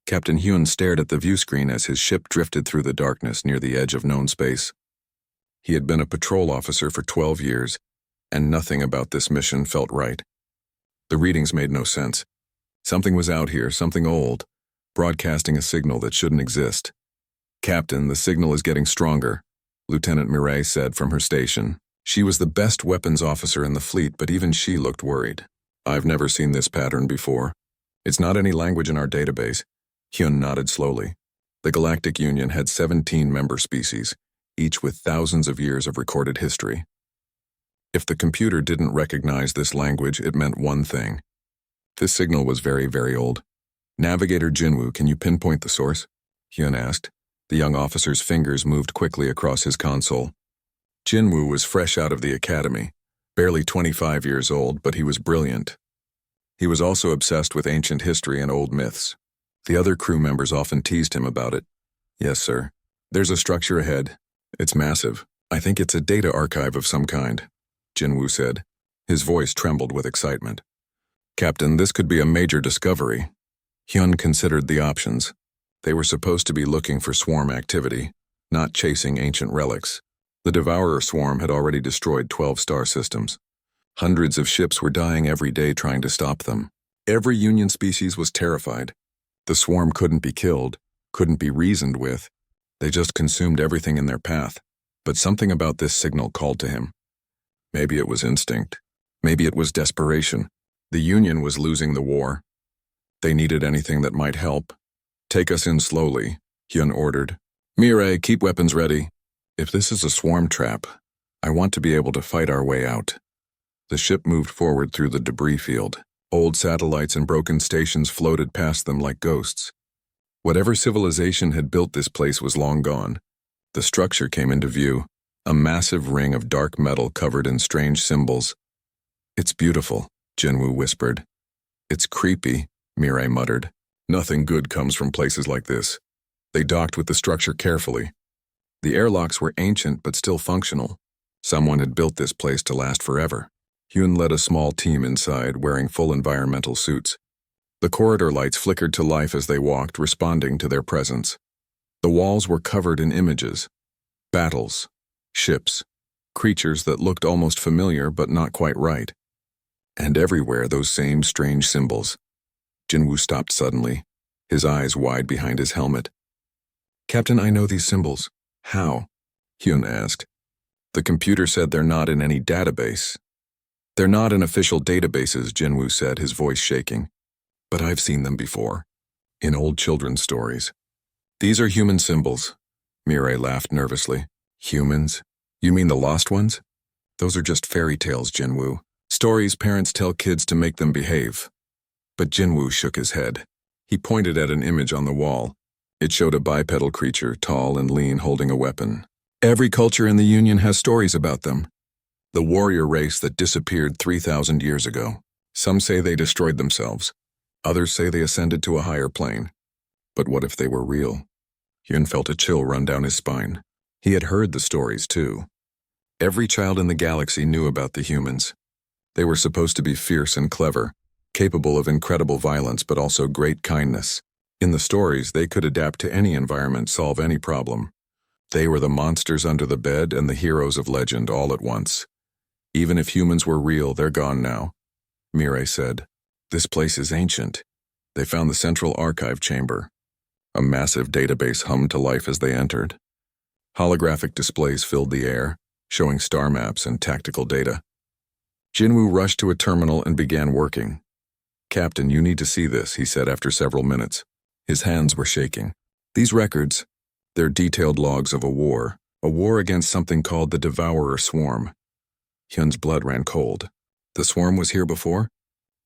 Captain Hyun stared at the view screen as his ship drifted through the darkness near the edge of known space. He had been a patrol officer for 12 years, and nothing about this mission felt right. The readings made no sense. Something was out here, something old, broadcasting a signal that shouldn't exist. "Captain, the signal is getting stronger," Lieutenant Mireille said from her station. She was the best weapons officer in the fleet, but even she looked worried. "I've never seen this pattern before. It's not any language in our database." Hyun nodded slowly. The Galactic Union had 17 member species, each with thousands of years of recorded history. If the computer didn't recognize this language, it meant one thing. This signal was very, very old. "Navigator Jinwoo, can you pinpoint the source?" Hyun asked. The young officer's fingers moved quickly across his console. Jinwoo was fresh out of the academy, barely 25 years old, but he was brilliant. He was also obsessed with ancient history and old myths. The other crew members often teased him about it. "Yes, sir. There's a structure ahead. It's massive. I think it's a data archive of some kind," Jinwoo said. His voice trembled with excitement. "Captain, this could be a major discovery." Hyun considered the options. They were supposed to be looking for swarm activity, not chasing ancient relics. The Devourer swarm had already destroyed 12 star systems. Hundreds of ships were dying every day trying to stop them. Every Union species was terrified. The swarm couldn't be killed, couldn't be reasoned with. They just consumed everything in their path. But something about this signal called to him. Maybe it was instinct. Maybe it was desperation. The Union was losing the war. They needed anything that might help. "Take us in slowly," Hyun ordered. "Mireille, keep weapons ready. If this is a swarm trap, I want to be able to fight our way out." The ship moved forward through the debris field. Old satellites and broken stations floated past them like ghosts. Whatever civilization had built this place was long gone. The structure came into view, a massive ring of dark metal covered in strange symbols. "It's beautiful," Jinwoo whispered. "It's creepy," Mireille muttered. "Nothing good comes from places like this." They docked with the structure carefully. The airlocks were ancient but still functional. Someone had built this place to last forever. Hyun led a small team inside, wearing full environmental suits. The corridor lights flickered to life as they walked, responding to their presence. The walls were covered in images. Battles, ships, creatures that looked almost familiar but not quite right. And everywhere those same strange symbols. Jinwoo stopped suddenly, his eyes wide behind his helmet. "Captain, I know these symbols." "How?" Hyun asked. "The computer said they're not in any database." "They're not in official databases," Jinwoo said, his voice shaking. "But I've seen them before, in old children's stories." "These are human symbols." Mireille laughed nervously. "Humans? You mean the lost ones?" "Those are just fairy tales, Jinwoo. Stories parents tell kids to make them behave." But Jinwoo shook his head. He pointed at an image on the wall. It showed a bipedal creature, tall and lean, holding a weapon. "Every culture in the Union has stories about them. The warrior race that disappeared 3,000 years ago. Some say they destroyed themselves. Others say they ascended to a higher plane. But what if they were real?" Hyun felt a chill run down his spine. He had heard the stories, too. Every child in the galaxy knew about the humans. They were supposed to be fierce and clever, capable of incredible violence but also great kindness. In the stories, they could adapt to any environment, solve any problem. They were the monsters under the bed and the heroes of legend all at once. "Even if humans were real, they're gone now," Mireille said. "This place is ancient." They found the central archive chamber. A massive database hummed to life as they entered. Holographic displays filled the air, showing star maps and tactical data. Jinwoo rushed to a terminal and began working. "Captain, you need to see this," he said after several minutes. His hands were shaking. "These records, they're detailed logs of a war against something called the Devourer swarm." Hyun's blood ran cold. "The swarm was here before?"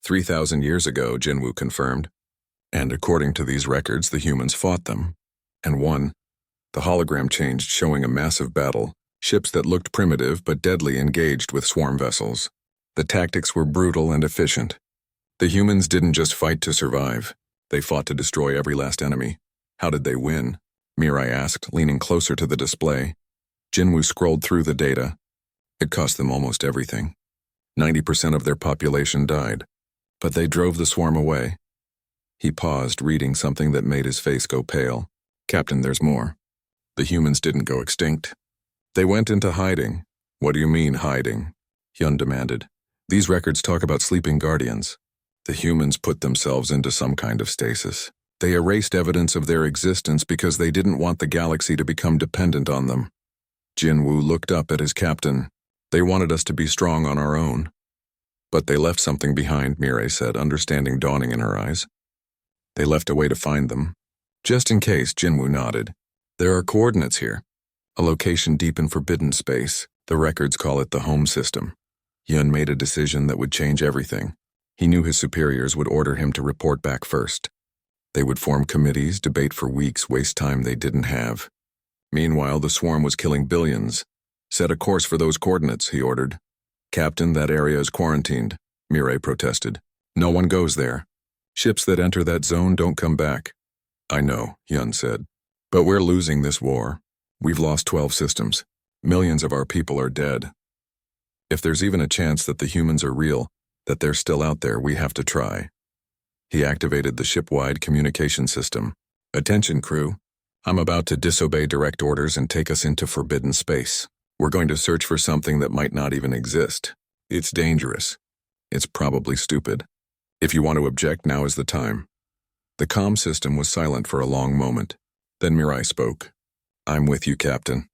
3,000 years ago, Jinwoo confirmed. "And according to these records, the humans fought them. And won." The hologram changed, showing a massive battle. Ships that looked primitive but deadly engaged with swarm vessels. The tactics were brutal and efficient. The humans didn't just fight to survive. They fought to destroy every last enemy. "How did they win?" Mireille asked, leaning closer to the display. Jinwoo scrolled through the data. It cost them almost everything. 90% of their population died. But they drove the swarm away. He paused, reading something that made his face go pale. Captain, there's more. The humans didn't go extinct. They went into hiding. What do you mean, hiding? Hyun demanded. These records talk about sleeping guardians. The humans put themselves into some kind of stasis. They erased evidence of their existence because they didn't want the galaxy to become dependent on them. Jinwoo looked up at his captain. They wanted us to be strong on our own. But they left something behind, Mirai said, understanding dawning in her eyes. They left a way to find them. Just in case, Jinwoo nodded. There are coordinates here. A location deep in forbidden space. The records call it the home system. Hyun made a decision that would change everything. He knew his superiors would order him to report back first. They would form committees, debate for weeks, waste time they didn't have. Meanwhile, the swarm was killing billions. Set a course for those coordinates, he ordered. Captain, that area is quarantined, Mirai protested. No one goes there. Ships that enter that zone don't come back. I know, Hyun said. But we're losing this war. We've lost 12 systems. Millions of our people are dead. If there's even a chance that the humans are real, that they're still out there, we have to try. He activated the ship-wide communication system. Attention, crew. I'm about to disobey direct orders and take us into forbidden space. We're going to search for something that might not even exist. It's dangerous. It's probably stupid. If you want to object, now is the time. The comm system was silent for a long moment. Then Mirai spoke. I'm with you, Captain.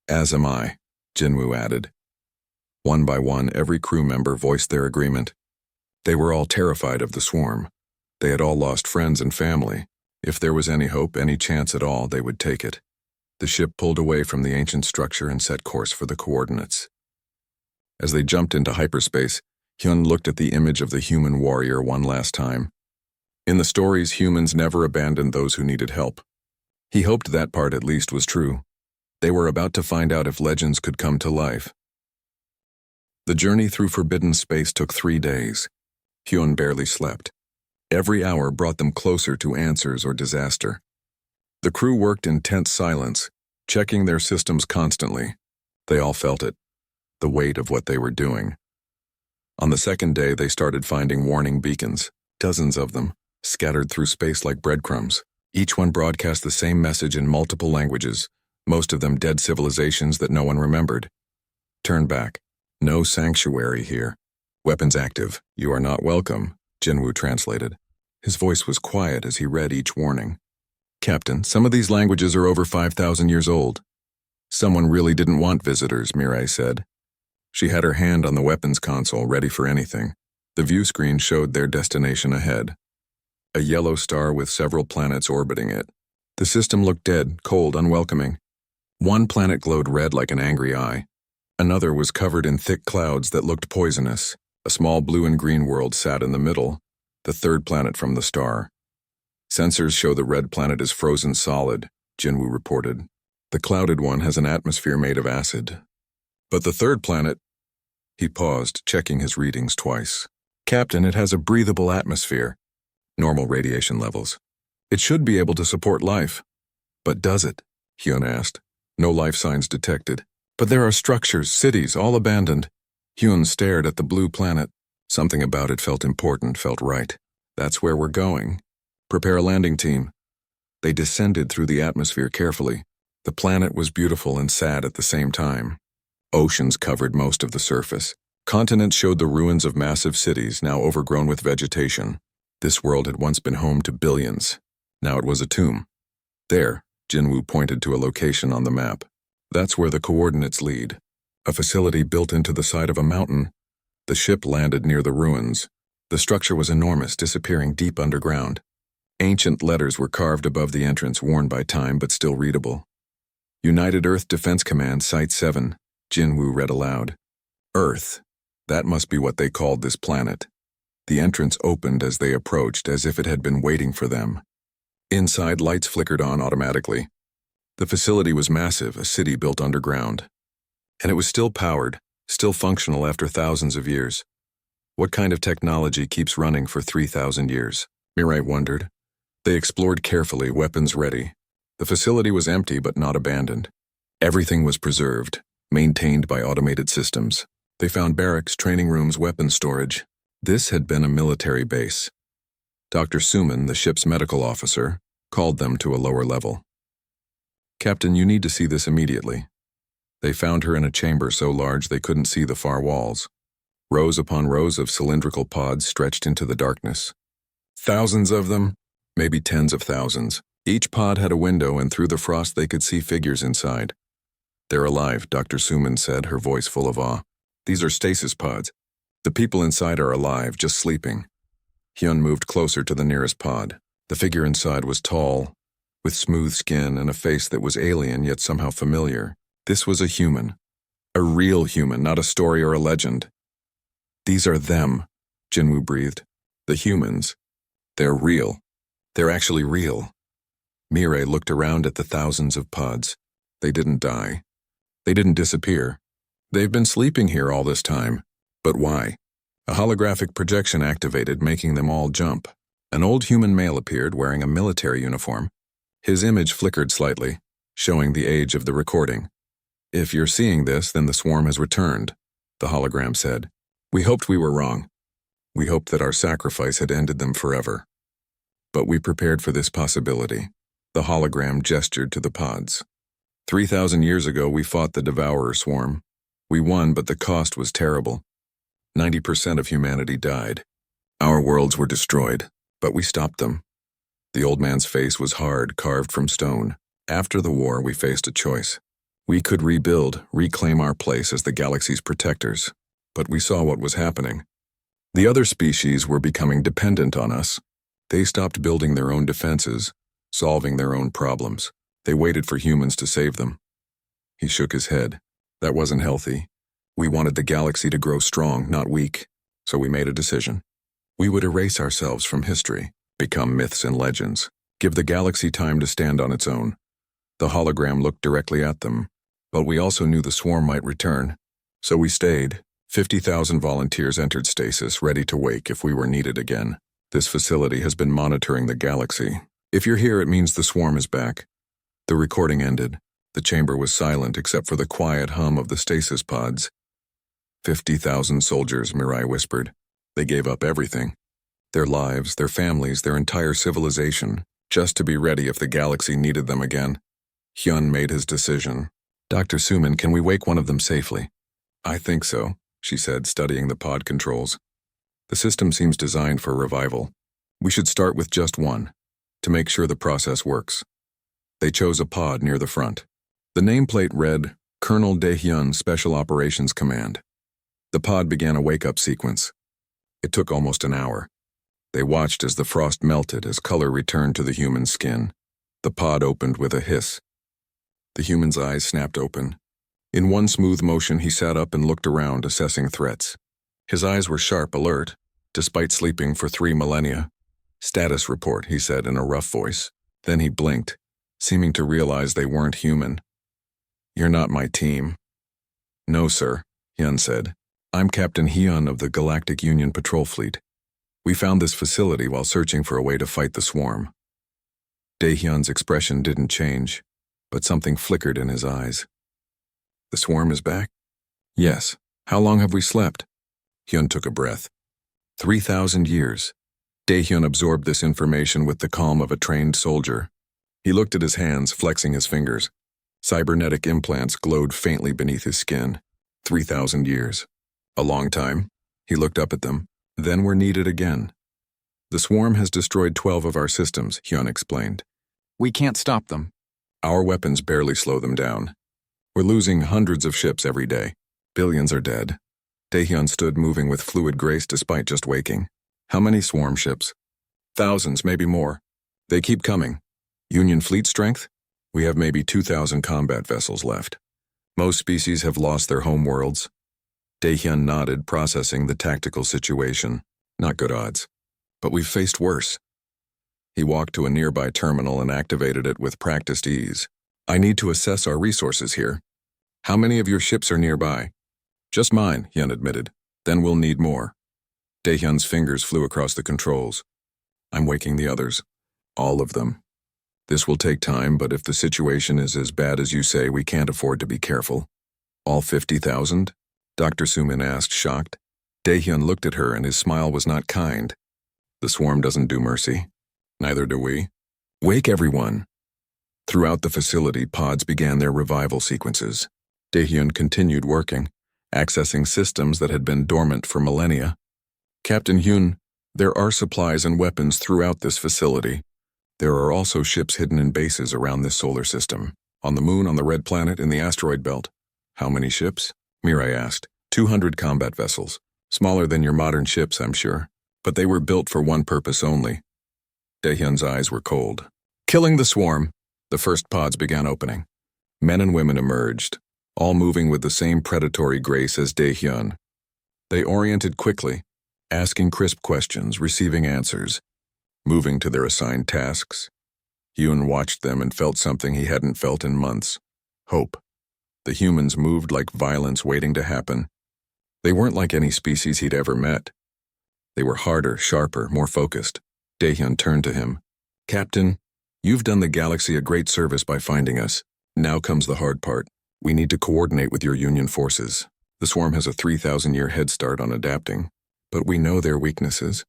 As am I, Jinwoo added. One by one, every crew member voiced their agreement. They were all terrified of the swarm. They had all lost friends and family. If there was any hope, any chance at all, they would take it. The ship pulled away from the ancient structure and set course for the coordinates. As they jumped into hyperspace, Hyun looked at the image of the human warrior one last time. In the stories, humans never abandoned those who needed help. He hoped that part at least was true. They were about to find out if legends could come to life. The journey through forbidden space took 3 days. Hyun barely slept. Every hour brought them closer to answers or disaster. The crew worked in tense silence, checking their systems constantly. They all felt it, the weight of what they were doing. On the second day, they started finding warning beacons, dozens of them, scattered through space like breadcrumbs. Each one broadcast the same message in multiple languages, most of them dead civilizations that no one remembered. Turn back. No sanctuary here. Weapons active. You are not welcome, Jinwoo translated. His voice was quiet as he read each warning. Captain, some of these languages are over 5,000 years old. Someone really didn't want visitors, Mirai said. She had her hand on the weapons console, ready for anything. The view screen showed their destination ahead. A yellow star with several planets orbiting it. The system looked dead, cold, unwelcoming. One planet glowed red like an angry eye. Another was covered in thick clouds that looked poisonous. A small blue and green world sat in the middle, the third planet from the star. Sensors show the red planet is frozen solid, Jinwoo reported. The clouded one has an atmosphere made of acid. But the third planet... He paused, checking his readings twice. Captain, it has a breathable atmosphere. Normal radiation levels. It should be able to support life. But does it? Hyun asked. No life signs detected. But there are structures, cities, all abandoned. Hyun stared at the blue planet. Something about it felt important, felt right. That's where we're going. Prepare a landing team. They descended through the atmosphere carefully. The planet was beautiful and sad at the same time. Oceans covered most of the surface. Continents showed the ruins of massive cities, now overgrown with vegetation. This world had once been home to billions. Now it was a tomb. There, Jinwoo pointed to a location on the map. That's where the coordinates lead. A facility built into the side of a mountain. The ship landed near the ruins. The structure was enormous, disappearing deep underground. Ancient letters were carved above the entrance, worn by time but still readable. United Earth Defense Command, Site 7, Jinwoo read aloud. Earth. That must be what they called this planet. The entrance opened as they approached, as if it had been waiting for them. Inside, lights flickered on automatically. The facility was massive, a city built underground. And it was still powered, still functional after thousands of years. What kind of technology keeps running for 3,000 years? Mirai wondered. They explored carefully, weapons ready. The facility was empty but not abandoned. Everything was preserved, maintained by automated systems. They found barracks, training rooms, weapons storage. This had been a military base. Dr. Suman, the ship's medical officer, called them to a lower level. "Captain, you need to see this immediately." They found her in a chamber so large they couldn't see the far walls. Rows upon rows of cylindrical pods stretched into the darkness. Thousands of them, maybe tens of thousands. Each pod had a window, and through the frost they could see figures inside. "They're alive," Dr. Suman said, her voice full of awe. "These are stasis pods. The people inside are alive, just sleeping." Hyun moved closer to the nearest pod. The figure inside was tall, with smooth skin and a face that was alien yet somehow familiar. This was a human. A real human, not a story or a legend. "These are them," Jinwoo breathed. "The humans. They're real. They're actually real." Mireille looked around at the thousands of pods. They didn't die. They didn't disappear. They've been sleeping here all this time. But why? A holographic projection activated, making them all jump. An old human male appeared wearing a military uniform. His image flickered slightly, showing the age of the recording. "If you're seeing this, then the swarm has returned," the hologram said. "We hoped we were wrong. We hoped that our sacrifice had ended them forever. But we prepared for this possibility." The hologram gestured to the pods. 3,000 years ago, we fought the Devourer swarm. We won, but the cost was terrible. 90% of humanity died. Our worlds were destroyed, but we stopped them. The old man's face was hard, carved from stone. After the war, we faced a choice. We could rebuild, reclaim our place as the galaxy's protectors. But we saw what was happening. The other species were becoming dependent on us. They stopped building their own defenses, solving their own problems. They waited for humans to save them. He shook his head. That wasn't healthy. We wanted the galaxy to grow strong, not weak. So we made a decision. We would erase ourselves from history, become myths and legends, give the galaxy time to stand on its own. The hologram looked directly at them, but we also knew the swarm might return. So we stayed. 50,000 volunteers entered stasis, ready to wake if we were needed again. This facility has been monitoring the galaxy. If you're here, it means the swarm is back. The recording ended. The chamber was silent except for the quiet hum of the stasis pods. 50,000 soldiers, Mirai whispered. They gave up everything. Their lives, their families, their entire civilization, just to be ready if the galaxy needed them again. Hyun made his decision. "Dr. Suman, can we wake one of them safely?" "I think so," she said, studying the pod controls. "The system seems designed for revival. We should start with just one, to make sure the process works." They chose a pod near the front. The nameplate read, "Colonel Daehyun Special Operations Command." The pod began a wake-up sequence. It took almost an hour. They watched as the frost melted, as color returned to the human skin. The pod opened with a hiss. The human's eyes snapped open. In one smooth motion, he sat up and looked around, assessing threats. His eyes were sharp, alert, despite sleeping for 3 millennia. "Status report," he said in a rough voice. Then he blinked, seeming to realize they weren't human. "You're not my team." "No, sir," Hyun said. "I'm Captain Hyun of the Galactic Union Patrol Fleet. We found this facility while searching for a way to fight the swarm." Daehyun's expression didn't change, but something flickered in his eyes. "The swarm is back?" "Yes. How long have we slept?" Hyun took a breath. 3,000 years. Daehyun absorbed this information with the calm of a trained soldier. He looked at his hands, flexing his fingers. Cybernetic implants glowed faintly beneath his skin. 3,000 years. A long time. He looked up at them. Then we're needed again. "The swarm has destroyed 12 of our systems," Hyun explained. "We can't stop them. Our weapons barely slow them down. We're losing hundreds of ships every day. Billions are dead." Daehyun stood moving with fluid grace despite just waking. "How many swarm ships?" "Thousands, maybe more. They keep coming." "Union fleet strength?" "We have maybe 2,000 combat vessels left. Most species have lost their home worlds." Daehyun nodded, processing the tactical situation. "Not good odds. But we've faced worse." He walked to a nearby terminal and activated it with practiced ease. "I need to assess our resources here. How many of your ships are nearby?" "Just mine," Hyun admitted. "Then we'll need more." Daehyun's fingers flew across the controls. "I'm waking the others. All of them. This will take time, but if the situation is as bad as you say, we can't afford to be careful." "All 50,000? Dr. Suman asked, shocked. Daehyun looked at her and his smile was not kind. The swarm doesn't do mercy. Neither do we. Wake everyone. Throughout the facility, pods began their revival sequences. Daehyun continued working, accessing systems that had been dormant for millennia. Captain Hyun, there are supplies and weapons throughout this facility. There are also ships hidden in bases around this solar system. On the moon, on the red planet, in the asteroid belt. How many ships? Mirai asked. 200 combat vessels. Smaller than your modern ships, I'm sure. But they were built for one purpose only. Daehyun's eyes were cold. Killing the swarm. The first pods began opening. Men and women emerged, all moving with the same predatory grace as Daehyun. They oriented quickly, asking crisp questions, receiving answers, moving to their assigned tasks. Hyun watched them and felt something he hadn't felt in months. Hope. The humans moved like violence waiting to happen. They weren't like any species he'd ever met. They were harder, sharper, more focused. Daehyun turned to him. Captain, you've done the galaxy a great service by finding us. Now comes the hard part. We need to coordinate with your Union forces. The swarm has a 3,000-year head start on adapting, but we know their weaknesses.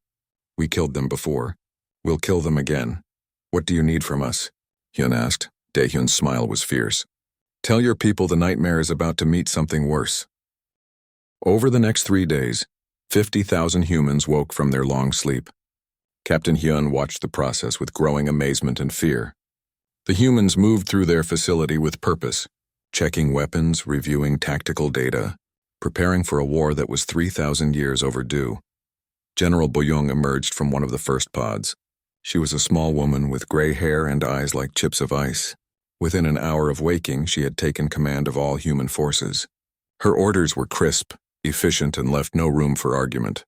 We killed them before. We'll kill them again. What do you need from us? Hyun asked. Daehyun's smile was fierce. Tell your people the nightmare is about to meet something worse. Over the next 3 days, 50,000 humans woke from their long sleep. Captain Hyun watched the process with growing amazement and fear. The humans moved through their facility with purpose, checking weapons, reviewing tactical data, preparing for a war that was 3,000 years overdue. General Boyoung emerged from one of the first pods. She was a small woman with gray hair and eyes like chips of ice. Within an hour of waking, she had taken command of all human forces. Her orders were crisp, efficient, and left no room for argument.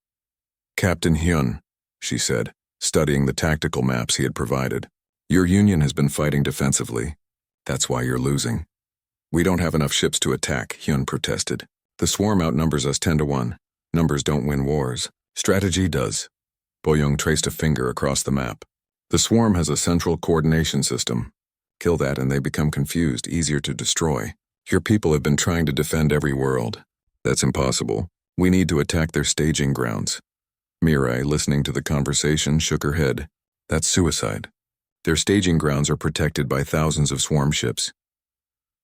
Captain Hyun, she said, studying the tactical maps he had provided. Your Union has been fighting defensively. That's why you're losing. We don't have enough ships to attack, Hyun protested. The swarm outnumbers us 10-1. Numbers don't win wars. Strategy does. Boyoung traced a finger across the map. The swarm has a central coordination system. Kill that and they become confused, easier to destroy. Your people have been trying to defend every world. That's impossible. We need to attack their staging grounds. Mirai, listening to the conversation, shook her head. That's suicide. Their staging grounds are protected by thousands of swarm ships.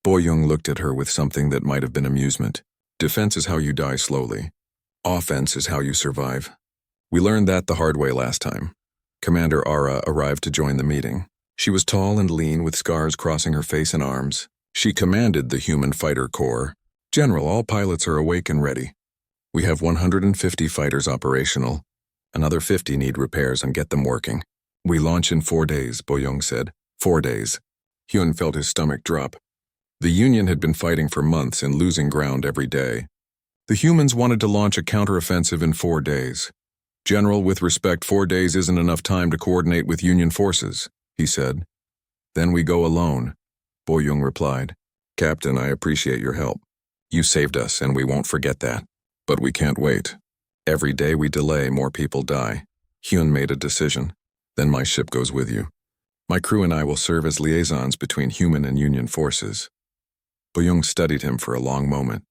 Boyoung looked at her with something that might have been amusement. Defense is how you die slowly. Offense is how you survive. We learned that the hard way last time. Commander Ara arrived to join the meeting. She was tall and lean with scars crossing her face and arms. She commanded the human fighter corps. General, all pilots are awake and ready. We have 150 fighters operational. Another 50 need repairs and get them working. We launch in 4 days, Boyoung said. 4 days. Hyun felt his stomach drop. The Union had been fighting for months and losing ground every day. The humans wanted to launch a counteroffensive in 4 days. General, with respect, 4 days isn't enough time to coordinate with Union forces, he said. Then we go alone, Boyoung replied. Captain, I appreciate your help. You saved us, and we won't forget that. But we can't wait. Every day we delay, more people die. Hyun made a decision. Then my ship goes with you. My crew and I will serve as liaisons between human and Union forces. Boyoung studied him for a long moment.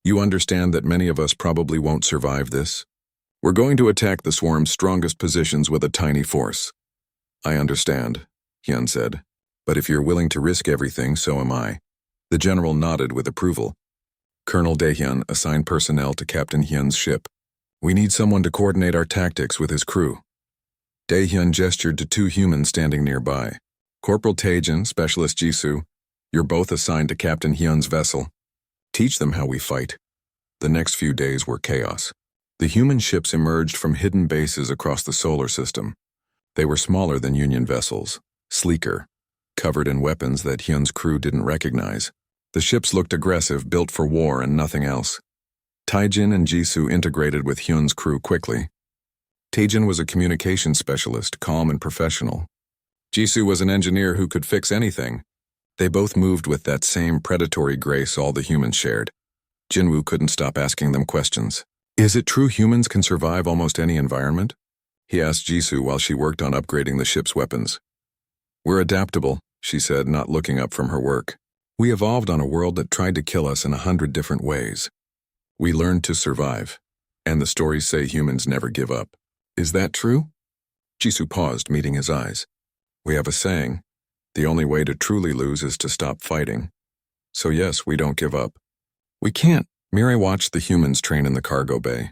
You understand that many of us probably won't survive this? We're going to attack the swarm's strongest positions with a tiny force. I understand, Hyun said. But if you're willing to risk everything, so am I. The general nodded with approval. Colonel Daehyun assigned personnel to Captain Hyun's ship. We need someone to coordinate our tactics with his crew. Daehyun gestured to 2 humans standing nearby. Corporal Taejin, Specialist Jisoo, you're both assigned to Captain Hyun's vessel. Teach them how we fight. The next few days were chaos. The human ships emerged from hidden bases across the solar system. They were smaller than Union vessels, sleeker, covered in weapons that Hyun's crew didn't recognize. The ships looked aggressive, built for war and nothing else. Taejin and Jisoo integrated with Hyun's crew quickly. Taejin was a communications specialist, calm and professional. Jisoo was an engineer who could fix anything. They both moved with that same predatory grace all the humans shared. Jinwoo couldn't stop asking them questions. Is it true humans can survive almost any environment? He asked Jisoo while she worked on upgrading the ship's weapons. We're adaptable, she said, not looking up from her work. We evolved on a world that tried to kill us in 100 different ways. We learned to survive, and the stories say humans never give up. Is that true? Jisoo paused, meeting his eyes. We have a saying, the only way to truly lose is to stop fighting. So yes, we don't give up. We can't. Mirai watched the humans train in the cargo bay.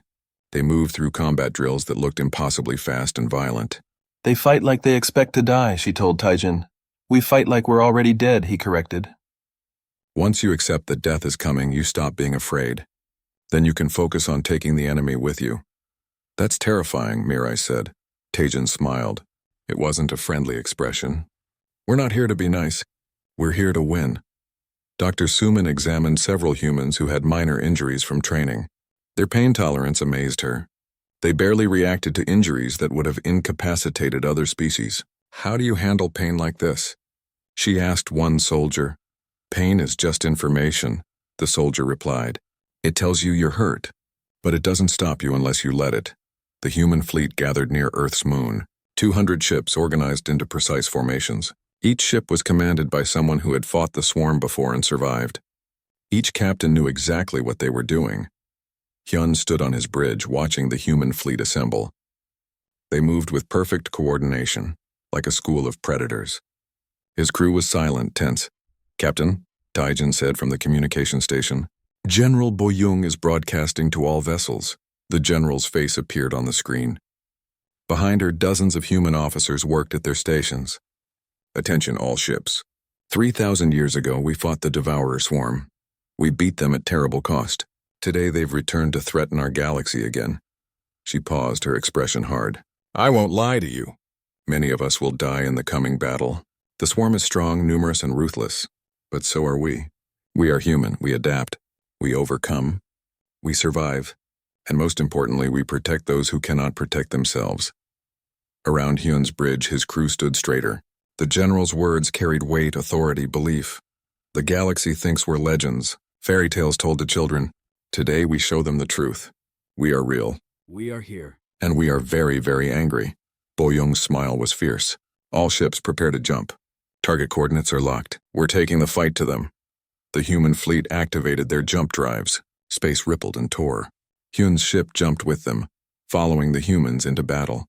They moved through combat drills that looked impossibly fast and violent. They fight like they expect to die, she told Taijin. We fight like we're already dead, he corrected. Once you accept that death is coming, you stop being afraid. Then you can focus on taking the enemy with you. That's terrifying, Mirai said. Taijin smiled. It wasn't a friendly expression. We're not here to be nice. We're here to win. Dr. Suman examined several humans who had minor injuries from training. Their pain tolerance amazed her. They barely reacted to injuries that would have incapacitated other species. How do you handle pain like this? She asked one soldier. Pain is just information, the soldier replied. It tells you you're hurt, but it doesn't stop you unless you let it. The human fleet gathered near Earth's moon, 200 ships organized into precise formations. Each ship was commanded by someone who had fought the swarm before and survived. Each captain knew exactly what they were doing. Hyun stood on his bridge watching the human fleet assemble. They moved with perfect coordination, like a school of predators. His crew was silent, tense. Captain, Taijin said from the communication station, General Boyoung is broadcasting to all vessels. The general's face appeared on the screen. Behind her, dozens of human officers worked at their stations. Attention all ships. 3,000 years ago, we fought the Devourer swarm. We beat them at terrible cost. Today they've returned to threaten our galaxy again. She paused, her expression hard. I won't lie to you. Many of us will die in the coming battle. The swarm is strong, numerous, and ruthless. But so are we. We are human. We adapt. We overcome. We survive. And most importantly, we protect those who cannot protect themselves. Around Hyun's bridge, his crew stood straighter. The general's words carried weight, authority, belief. The galaxy thinks we're legends, fairy tales told to children. Today we show them the truth. We are real. We are here. And we are very, very angry. Boyoung's smile was fierce. All ships prepare to jump. Target coordinates are locked. We're taking the fight to them. The human fleet activated their jump drives. Space rippled and tore. Hyun's ship jumped with them, following the humans into battle.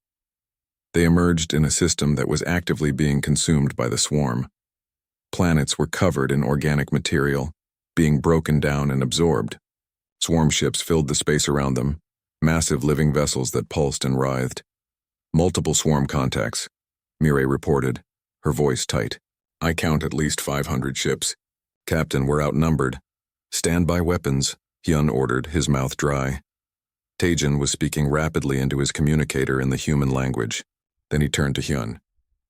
They emerged in a system that was actively being consumed by the swarm. Planets were covered in organic material, being broken down and absorbed. Swarm ships filled the space around them, massive living vessels that pulsed and writhed. Multiple swarm contacts, Mirai reported, her voice tight. I count at least 500 ships. Captain, we're outnumbered. Stand by weapons, Hyun ordered, his mouth dry. Taijin was speaking rapidly into his communicator in the human language. Then he turned to Hyun.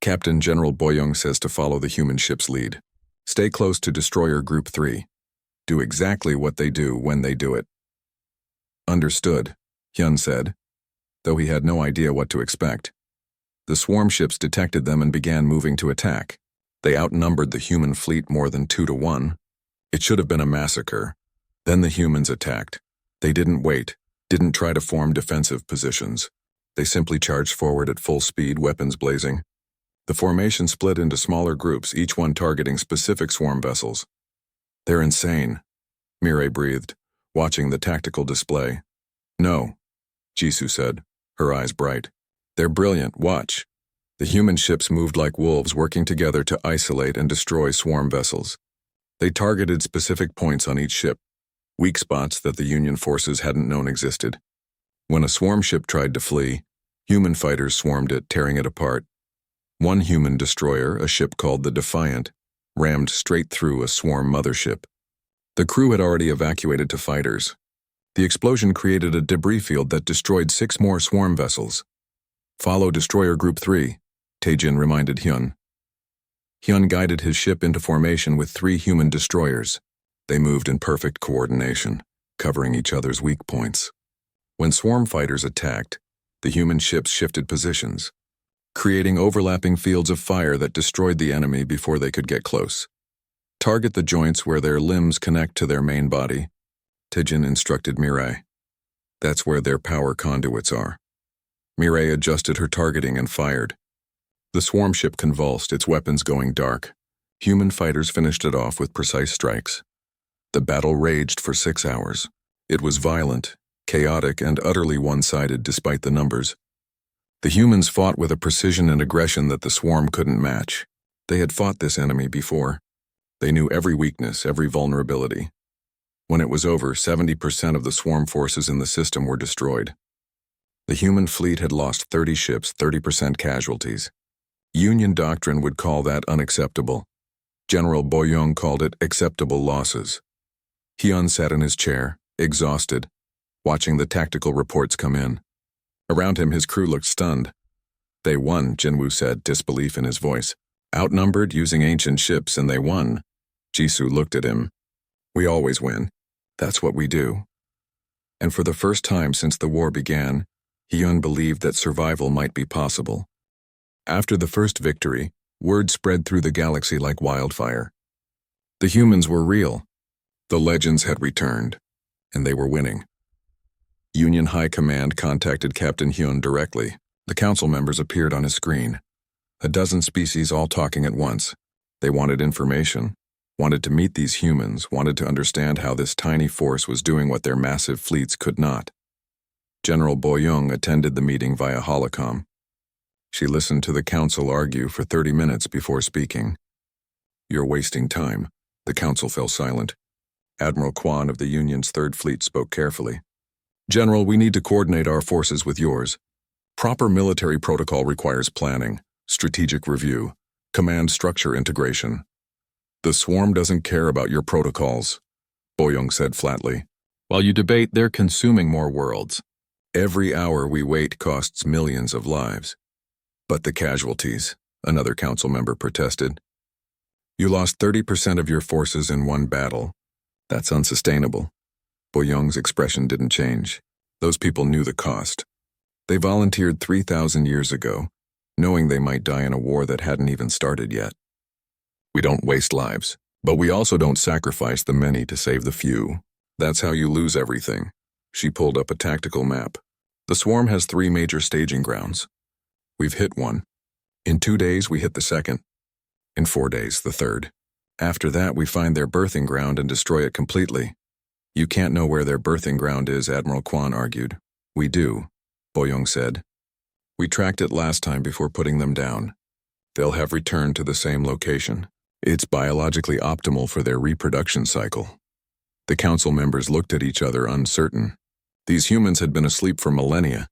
Captain General Boyoung says to follow the human ship's lead. Stay close to Destroyer Group 3. Do exactly what they do when they do it. Understood, Hyun said, though he had no idea what to expect. The swarm ships detected them and began moving to attack. They outnumbered the human fleet more than 2 to 1. It should have been a massacre. Then the humans attacked. They didn't wait, didn't try to form defensive positions. They simply charged forward at full speed, weapons blazing. The formation split into smaller groups, each one targeting specific swarm vessels. They're insane, Mirai breathed, watching the tactical display. No, Jisoo said, her eyes bright. They're brilliant, watch. The human ships moved like wolves, working together to isolate and destroy swarm vessels. They targeted specific points on each ship, weak spots that the Union forces hadn't known existed. When a swarm ship tried to flee, human fighters swarmed it, tearing it apart. One human destroyer, a ship called the Defiant, rammed straight through a swarm mothership. The crew had already evacuated to fighters. The explosion created a debris field that destroyed 6 more swarm vessels. Follow Destroyer Group 3, Taijin reminded Hyun. Hyun guided his ship into formation with 3 human destroyers. They moved in perfect coordination, covering each other's weak points. When swarm fighters attacked, the human ships shifted positions, creating overlapping fields of fire that destroyed the enemy before they could get close. Target the joints where their limbs connect to their main body, Taijin instructed Mirai. That's where their power conduits are. Mirai adjusted her targeting and fired. The swarm ship convulsed, its weapons going dark. Human fighters finished it off with precise strikes. The battle raged for 6 hours. It was violent, chaotic, and utterly one-sided despite the numbers. The humans fought with a precision and aggression that the swarm couldn't match. They had fought this enemy before. They knew every weakness, every vulnerability. When it was over, 70% of the swarm forces in the system were destroyed. The human fleet had lost 30 ships, 30% casualties. Union doctrine would call that unacceptable. General Boyong called it acceptable losses. Hyun sat in his chair, exhausted, watching the tactical reports come in. Around him, his crew looked stunned. They won, Jinwoo said, disbelief in his voice. Outnumbered, using ancient ships, and they won. Jisoo looked at him. We always win. That's what we do. And for the first time since the war began, Hyun believed that survival might be possible. After the first victory, word spread through the galaxy like wildfire. The humans were real. The legends had returned, and they were winning. Union High Command contacted Captain Hyun directly. The council members appeared on his screen. A dozen species all talking at once. They wanted information, wanted to meet these humans, wanted to understand how this tiny force was doing what their massive fleets could not. General Boyong attended the meeting via holocom. She listened to the council argue for 30 minutes before speaking. You're wasting time. The council fell silent. Admiral Kwan of the Union's Third Fleet spoke carefully. General, we need to coordinate our forces with yours. Proper military protocol requires planning, strategic review, command structure integration. The swarm doesn't care about your protocols, Boyong said flatly. While you debate, they're consuming more worlds. Every hour we wait costs millions of lives. But the casualties, another council member protested. You lost 30% of your forces in one battle. That's unsustainable. Boyong's expression didn't change. Those people knew the cost. They volunteered 3,000 years ago, knowing they might die in a war that hadn't even started yet. We don't waste lives, but we also don't sacrifice the many to save the few. That's how you lose everything. She pulled up a tactical map. The swarm has 3 major staging grounds. We've hit one. In 2 days, we hit the second. In 4 days, the third. After that, we find their birthing ground and destroy it completely. You can't know where their birthing ground is, Admiral Kwan argued. We do, Boyong said. We tracked it last time before putting them down. They'll have returned to the same location. It's biologically optimal for their reproduction cycle. The council members looked at each other uncertain. These humans had been asleep for millennia,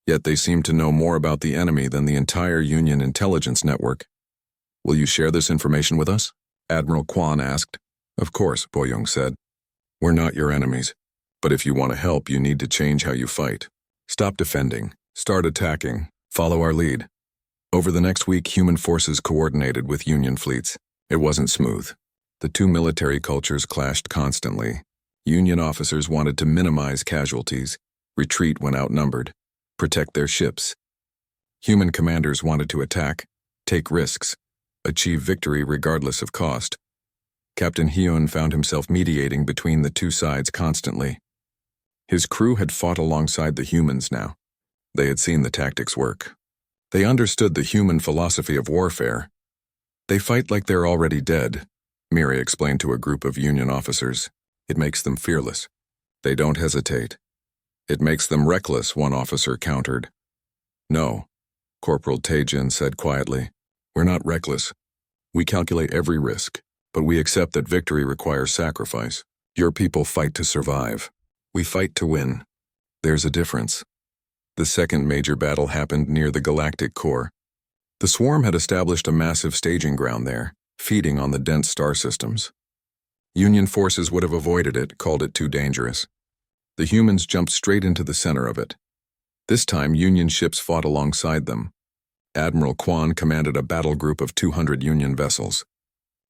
yet they seemed to know more about the enemy than the entire Union intelligence network. Will you share this information with us? Admiral Kwan asked. Of course, Boyong said. We're not your enemies, but if you want to help, you need to change how you fight. Stop defending, start attacking, follow our lead. Over the next week, human forces coordinated with Union fleets. It wasn't smooth. The two military cultures clashed constantly. Union officers wanted to minimize casualties, retreat when outnumbered, protect their ships. Human commanders wanted to attack, take risks, achieve victory regardless of cost. Captain Hyun found himself mediating between the two sides constantly. His crew had fought alongside the humans now. They had seen the tactics work. They understood the human philosophy of warfare. They fight like they're already dead, Miri explained to a group of Union officers. It makes them fearless. They don't hesitate. It makes them reckless, one officer countered. No, Corporal Taejin said quietly. We're not reckless. We calculate every risk, but we accept that victory requires sacrifice. Your people fight to survive. We fight to win. There's a difference. The second major battle happened near the Galactic core. The swarm had established a massive staging ground there, feeding on the dense star systems. Union forces would have avoided it, called it too dangerous. The humans jumped straight into the center of it. This time, Union ships fought alongside them. Admiral Kwan commanded a battle group of 200 Union vessels.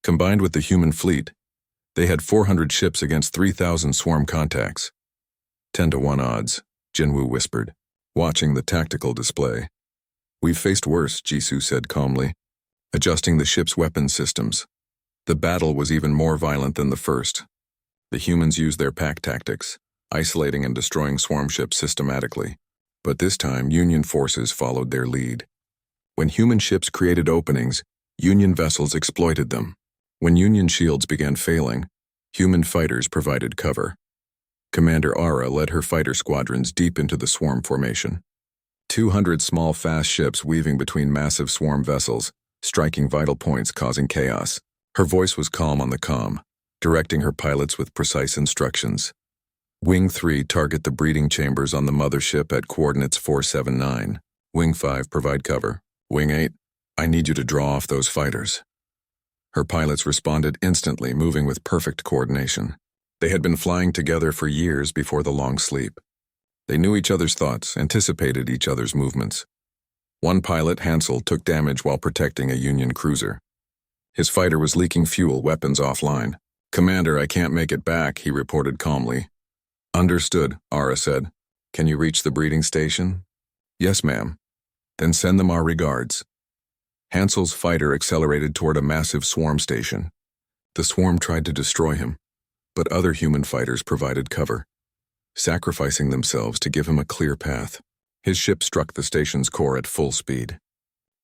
Combined with the human fleet, they had 400 ships against 3,000 swarm contacts. 10-to-1 odds, Jinwoo whispered, watching the tactical display. We've faced worse, Jisoo said calmly, adjusting the ship's weapon systems. The battle was even more violent than the first. The humans used their pack tactics, isolating and destroying swarm ships systematically. But this time, Union forces followed their lead. When human ships created openings, Union vessels exploited them. When Union shields began failing, human fighters provided cover. Commander Ara led her fighter squadrons deep into the swarm formation. 200 small fast ships weaving between massive swarm vessels, striking vital points causing chaos. Her voice was calm on the comm, directing her pilots with precise instructions. Wing 3, target the breeding chambers on the mothership at coordinates 479. Wing 5, provide cover. Wing 8, I need you to draw off those fighters. Her pilots responded instantly, moving with perfect coordination. They had been flying together for years before the long sleep. They knew each other's thoughts, anticipated each other's movements. One pilot, Hansel, took damage while protecting a Union cruiser. His fighter was leaking fuel, weapons offline. "Commander, I can't make it back," he reported calmly. "Understood," Ara said. "Can you reach the breeding station?" "Yes, ma'am." "Then send them our regards." Hansel's fighter accelerated toward a massive swarm station. The swarm tried to destroy him, but other human fighters provided cover, sacrificing themselves to give him a clear path. His ship struck the station's core at full speed.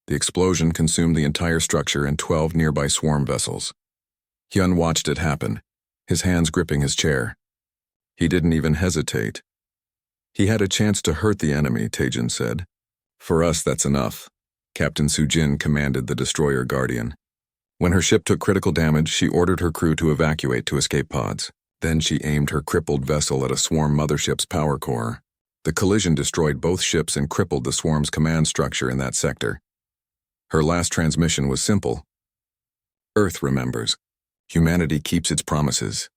The explosion consumed the entire structure and 12 nearby swarm vessels. Hyun watched it happen, his hands gripping his chair. He didn't even hesitate. "He had a chance to hurt the enemy," Taejin said. "For us, that's enough." Captain Sujin commanded the destroyer Guardian. When her ship took critical damage, she ordered her crew to evacuate to escape pods. Then she aimed her crippled vessel at a swarm mothership's power core. The collision destroyed both ships and crippled the swarm's command structure in that sector. Her last transmission was simple. "Earth remembers. Humanity keeps its promises."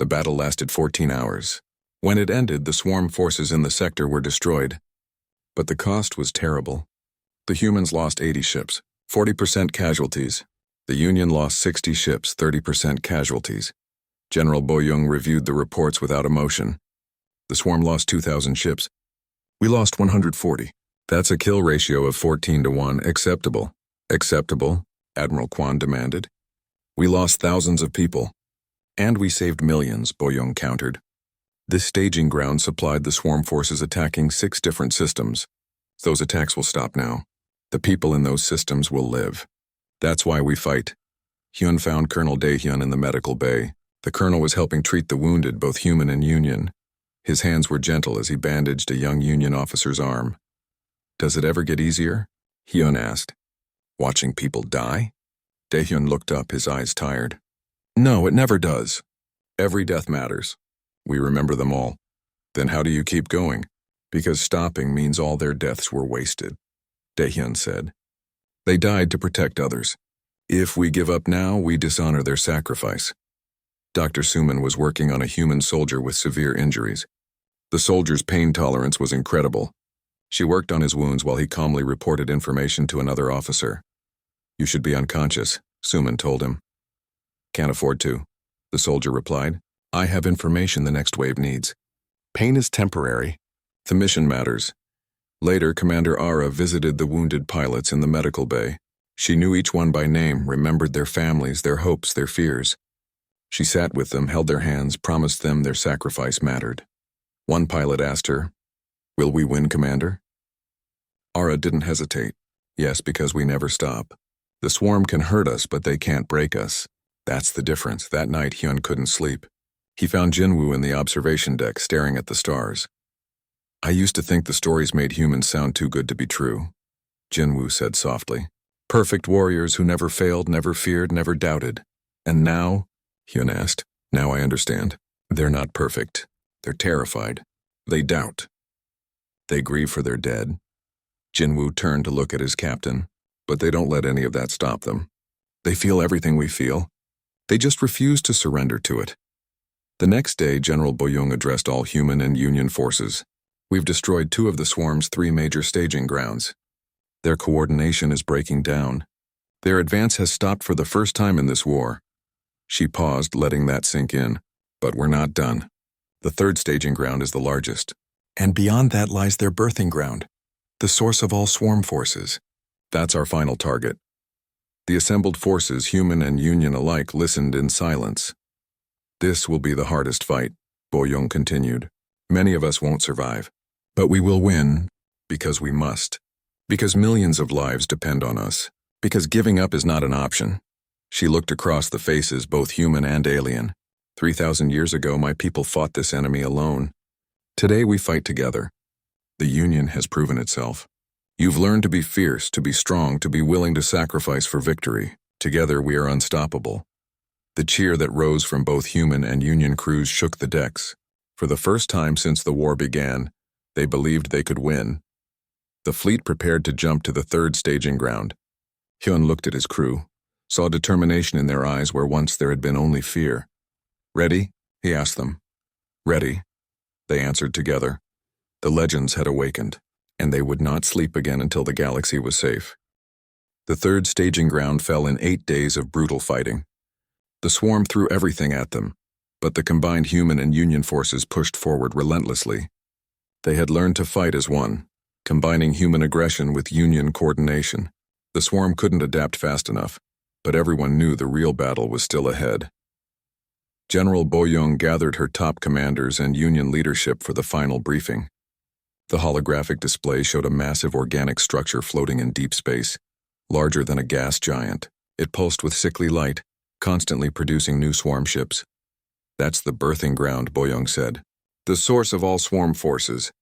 The battle lasted 14 hours. When it ended, the swarm forces in the sector were destroyed. But the cost was terrible. The humans lost 80 ships, 40% casualties. The Union lost 60 ships, 30% casualties. General Boyoung reviewed the reports without emotion. "The swarm lost 2,000 ships. We lost 140. That's a kill ratio of 14-1. Acceptable." "Acceptable," Admiral Kwan demanded. "We lost thousands of people." "And we saved millions," Boyoung countered. This staging ground supplied the swarm forces attacking 6 different systems. Those attacks will stop now. The people in those systems will live. That's why we fight. Hyun found Colonel Daehyun in the medical bay. The colonel was helping treat the wounded, both human and Union. His hands were gentle as he bandaged a young Union officer's arm. "Does it ever get easier?" Hyun asked. "Watching people die?" Daehyun looked up, his eyes tired. "No, it never does. Every death matters. We remember them all. Then how do you keep going? Because stopping means all their deaths were wasted," Daehyun said. "They died to protect others. If we give up now, we dishonor their sacrifice." Dr. Suman was working on a human soldier with severe injuries. The soldier's pain tolerance was incredible. She worked on his wounds while he calmly reported information to another officer. "You should be unconscious," Suman told him. "Can't afford to," the soldier replied. "I have information the next wave needs. Pain is temporary. The mission matters." Later, Commander Ara visited the wounded pilots in the medical bay. She knew each one by name, remembered their families, their hopes, their fears. She sat with them, held their hands, promised them their sacrifice mattered. One pilot asked her, "Will we win, Commander?" Ara didn't hesitate. "Yes, because we never stop. The swarm can hurt us, but they can't break us." That's the difference. That night, Hyun couldn't sleep. He found Jinwoo in the observation deck, staring at the stars. "I used to think the stories made humans sound too good to be true," Jinwoo said softly. "Perfect warriors who never failed, never feared, never doubted. And now?" Hyun asked. "Now I understand. They're not perfect. They're terrified. They doubt. They grieve for their dead." Jinwoo turned to look at his captain, but they don't let any of that stop them. They feel everything we feel. They just refuse to surrender to it. The next day, General Boyoung addressed all human and Union forces. "We've destroyed 2 of the swarm's 3 major staging grounds. Their coordination is breaking down. Their advance has stopped for the first time in this war." She paused, letting that sink in. "But we're not done. The 3rd staging ground is the largest. And beyond that lies their birthing ground, the source of all swarm forces. That's our final target." The assembled forces, human and Union alike, listened in silence. "This will be the hardest fight," Boyoung continued. "Many of us won't survive. But we will win, because we must. Because millions of lives depend on us. Because giving up is not an option." She looked across the faces, both human and alien. 3,000 years ago, my people fought this enemy alone. Today we fight together. The Union has proven itself. You've learned to be fierce, to be strong, to be willing to sacrifice for victory. Together we are unstoppable. The cheer that rose from both human and Union crews shook the decks. For the first time since the war began, they believed they could win. The fleet prepared to jump to the third staging ground. Hyun looked at his crew, saw determination in their eyes where once there had been only fear. "Ready?" he asked them. "Ready," they answered together. The legends had awakened, and they would not sleep again until the galaxy was safe. The third staging ground fell in 8 days of brutal fighting. The swarm threw everything at them, but the combined human and Union forces pushed forward relentlessly. They had learned to fight as one, combining human aggression with Union coordination. The swarm couldn't adapt fast enough, but everyone knew the real battle was still ahead. General Boyoung gathered her top commanders and Union leadership for the final briefing. The holographic display showed a massive organic structure floating in deep space, larger than a gas giant. It pulsed with sickly light, constantly producing new swarm ships. "That's the birthing ground," Boyoung said. "The source of all swarm forces.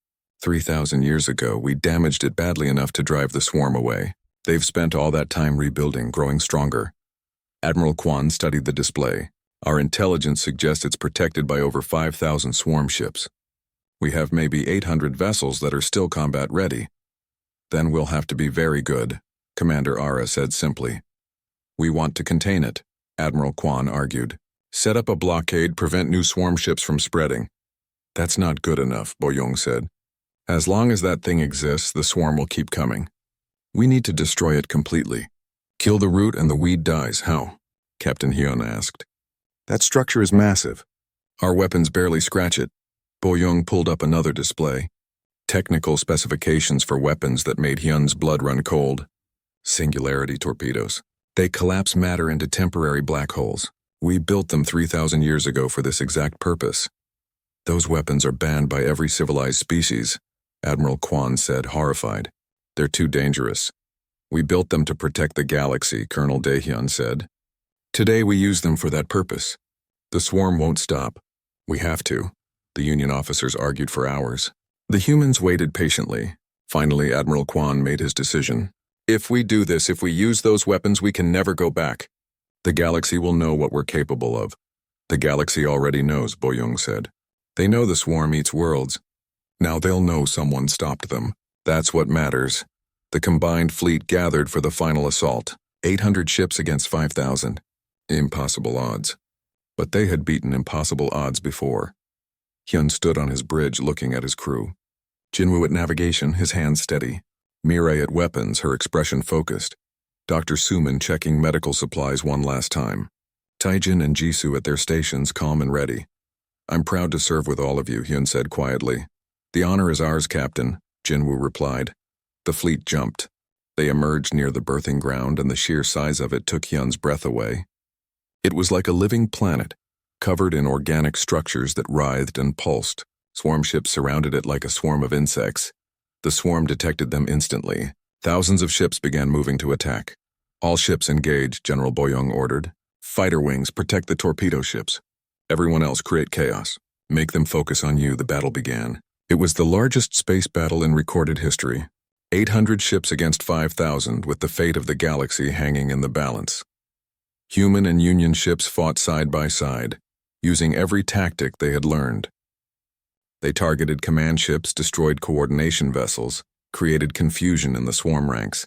3,000 years ago, we damaged it badly enough to drive the swarm away. They've spent all that time rebuilding, growing stronger." Admiral Kwan studied the display. "Our intelligence suggests it's protected by over 5,000 swarm ships. We have maybe 800 vessels that are still combat ready. Then we'll have to be very good," Commander Ara said simply. "We want to contain it," Admiral Kwan argued. "Set up a blockade, prevent new swarm ships from spreading." "That's not good enough," Boyoung said. "As long as that thing exists, the swarm will keep coming. We need to destroy it completely. Kill the root and the weed dies. How?" Captain Hyun asked. "That structure is massive. Our weapons barely scratch it." Boyoung pulled up another display. Technical specifications for weapons that made Hyun's blood run cold. Singularity torpedoes. They collapse matter into temporary black holes. We built them 3,000 years ago for this exact purpose. "Those weapons are banned by every civilized species," Admiral Kwan said, horrified. "They're too dangerous." "We built them to protect the galaxy," Colonel Daehyun said. "Today we use them for that purpose. The swarm won't stop. We have to." The Union officers argued for hours. The humans waited patiently. Finally, Admiral Kwan made his decision. "If we do this, if we use those weapons, we can never go back. The galaxy will know what we're capable of." "The galaxy already knows," Boyoung said. "They know the swarm eats worlds. Now they'll know someone stopped them. That's what matters." The combined fleet gathered for the final assault. 800 ships against 5,000. Impossible odds. But they had beaten impossible odds before. Hyun stood on his bridge looking at his crew. Jinwoo at navigation, his hands steady. Mireille at weapons, her expression focused. Dr. Suman checking medical supplies one last time. Taijin and Jisoo at their stations, calm and ready. "I'm proud to serve with all of you," Hyun said quietly. "The honor is ours, Captain," Jinwoo replied. The fleet jumped. They emerged near the birthing ground, and the sheer size of it took Hyun's breath away. It was like a living planet, covered in organic structures that writhed and pulsed. Swarm ships surrounded it like a swarm of insects. The swarm detected them instantly. Thousands of ships began moving to attack. "All ships engage," General Boyoung ordered. "Fighter wings, protect the torpedo ships. Everyone else, create chaos. Make them focus on you." The battle began. It was the largest space battle in recorded history. 800 ships against 5,000, with the fate of the galaxy hanging in the balance. Human and Union ships fought side by side, using every tactic they had learned. They targeted command ships, destroyed coordination vessels, created confusion in the swarm ranks.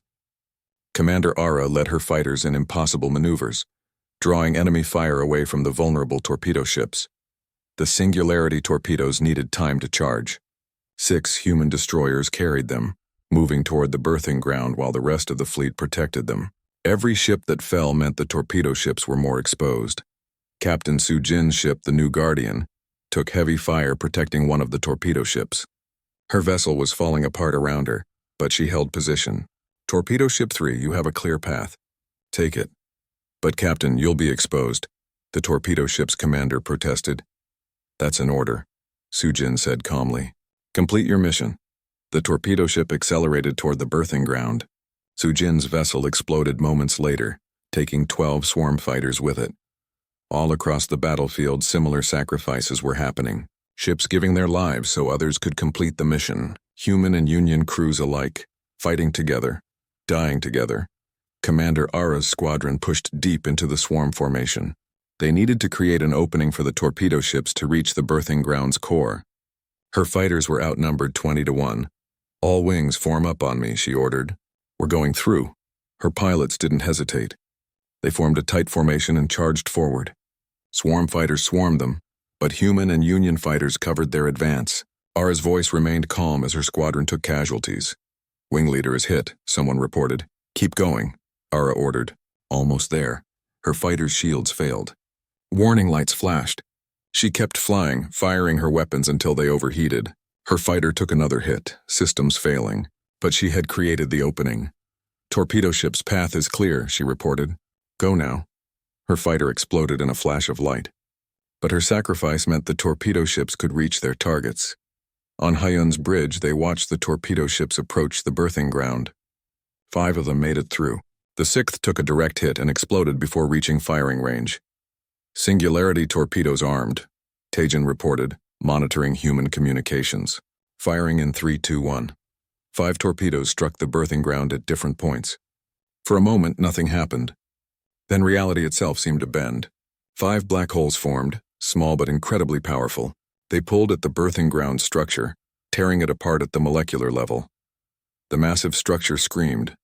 Commander Ara led her fighters in impossible maneuvers, drawing enemy fire away from the vulnerable torpedo ships. The Singularity torpedoes needed time to charge. 6 human destroyers carried them, moving toward the birthing ground while the rest of the fleet protected them. Every ship that fell meant the torpedo ships were more exposed. Captain Soo-jin's ship, the New Guardian, took heavy fire protecting one of the torpedo ships. Her vessel was falling apart around her, but she held position. "Torpedo ship 3, you have a clear path. Take it." "But Captain, you'll be exposed," the torpedo ship's commander protested. "That's an order," Soo-jin said calmly. "Complete your mission." The torpedo ship accelerated toward the birthing ground. Soo-jin's vessel exploded moments later, taking 12 swarm fighters with it. All across the battlefield, similar sacrifices were happening. Ships giving their lives so others could complete the mission, human and Union crews alike, fighting together, dying together. Commander Ara's squadron pushed deep into the swarm formation. They needed to create an opening for the torpedo ships to reach the berthing ground's core. Her fighters were outnumbered 20-1. "All wings form up on me," she ordered. "We're going through." Her pilots didn't hesitate. They formed a tight formation and charged forward. Swarm fighters swarmed them, but human and Union fighters covered their advance. Ara's voice remained calm as her squadron took casualties. "Wing leader is hit," someone reported. "Keep going," Ara ordered. Almost there. Her fighters' shields failed. Warning lights flashed. She kept flying, firing her weapons until they overheated. Her fighter took another hit, systems failing, but she had created the opening. "Torpedo ship's path is clear," she reported. "Go now." Her fighter exploded in a flash of light. But her sacrifice meant the torpedo ships could reach their targets. On Hyun's bridge, they watched the torpedo ships approach the berthing ground. 5 of them made it through. The 6th took a direct hit and exploded before reaching firing range. "Singularity torpedoes armed," Taejin reported, monitoring human communications. "Firing in 3, 2, 1. 5 torpedoes struck the berthing ground at different points. For a moment, nothing happened. Then reality itself seemed to bend. 5 black holes formed, small but incredibly powerful. They pulled at the berthing ground structure, tearing it apart at the molecular level. The massive structure screamed,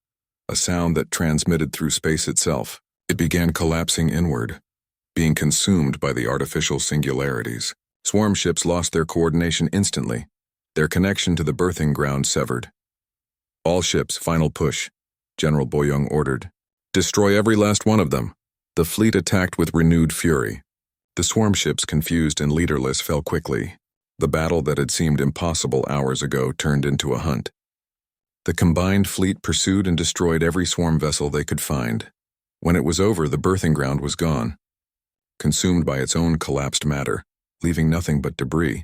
a sound that transmitted through space itself. It began collapsing inward, being consumed by the artificial singularities. Swarm ships lost their coordination instantly, their connection to the berthing ground severed. "All ships, final push," General Boyoung ordered. "Destroy every last one of them." The fleet attacked with renewed fury. The swarm ships, confused and leaderless, fell quickly. The battle that had seemed impossible hours ago turned into a hunt. The combined fleet pursued and destroyed every swarm vessel they could find. When it was over, the berthing ground was gone, consumed by its own collapsed matter, leaving nothing but debris.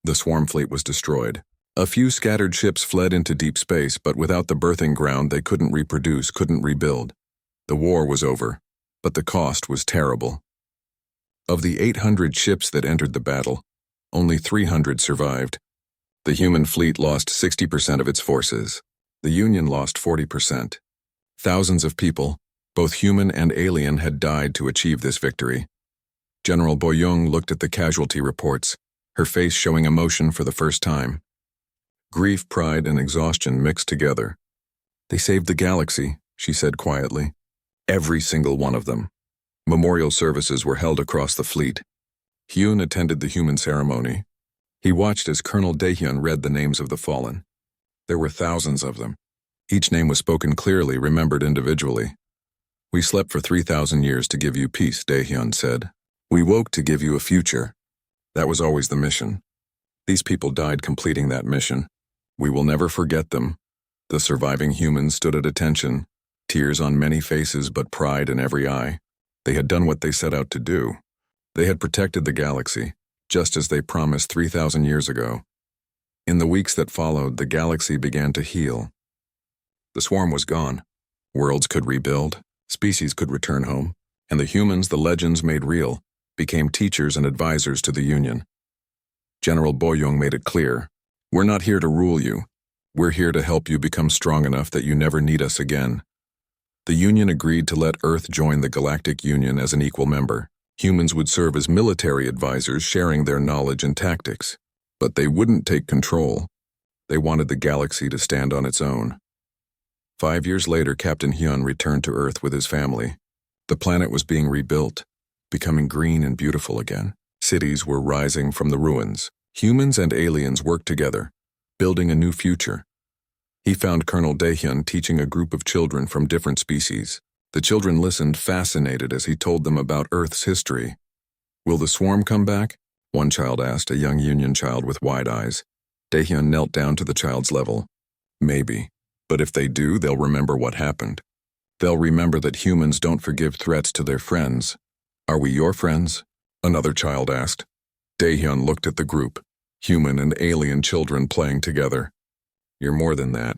The swarm fleet was destroyed. A few scattered ships fled into deep space, but without the berthing ground they couldn't reproduce, couldn't rebuild. The war was over, but the cost was terrible. Of the 800 ships that entered the battle, only 300 survived. The human fleet lost 60% of its forces. The Union lost 40%. Thousands of people, both human and alien, had died to achieve this victory. General Boyoung looked at the casualty reports, her face showing emotion for the first time. Grief, pride, and exhaustion mixed together. "They saved the galaxy," she said quietly. "Every single one of them." Memorial services were held across the fleet. Hyun attended the human ceremony. He watched as Colonel Daehyun read the names of the fallen. There were thousands of them. Each name was spoken clearly, remembered individually. "We slept for 3,000 years to give you peace," Daehyun said. "We woke to give you a future." That was always the mission. These people died completing that mission. We will never forget them. The surviving humans stood at attention, tears on many faces but pride in every eye. They had done what they set out to do. They had protected the galaxy, just as they promised 3,000 years ago. In the weeks that followed, the galaxy began to heal. The swarm was gone. Worlds could rebuild, species could return home, and the humans the legends made real became teachers and advisors to the Union. General Boyoung made it clear, "We're not here to rule you. We're here to help you become strong enough that you never need us again." The Union agreed to let Earth join the Galactic Union as an equal member. Humans would serve as military advisors, sharing their knowledge and tactics. But they wouldn't take control. They wanted the galaxy to stand on its own. 5 years later, Captain Hyun returned to Earth with his family. The planet was being rebuilt, becoming green and beautiful again. Cities were rising from the ruins. Humans and aliens worked together, building a new future. He found Colonel Daehyun teaching a group of children from different species. The children listened, fascinated, as he told them about Earth's history. "Will the swarm come back?" one child asked, a young Union child with wide eyes. Daehyun knelt down to the child's level. "Maybe. But if they do, they'll remember what happened. They'll remember that humans don't forgive threats to their friends." "Are we your friends?" another child asked. Daehyun looked at the group, human and alien children playing together. "You're more than that.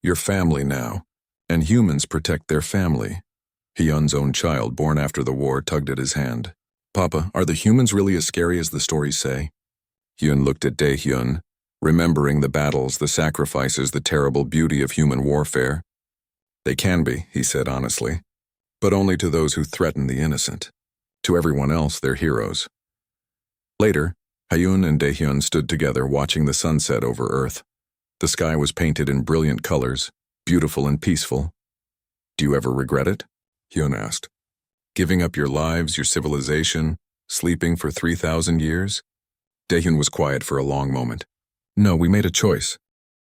You're family now, and humans protect their family." Hyun's own child, born after the war, tugged at his hand. "Papa, are the humans really as scary as the stories say?" Hyun looked at Daehyun, remembering the battles, the sacrifices, the terrible beauty of human warfare. They can be, he said honestly, but only to those who threaten the innocent. To everyone else, they're heroes. Later, Hyun and Daehyun stood together watching the sunset over Earth. The sky was painted in brilliant colors, beautiful and peaceful. Do you ever regret it? Hyun asked. Giving up your lives, your civilization, sleeping for 3,000 years? Daehyun was quiet for a long moment. No, we made a choice.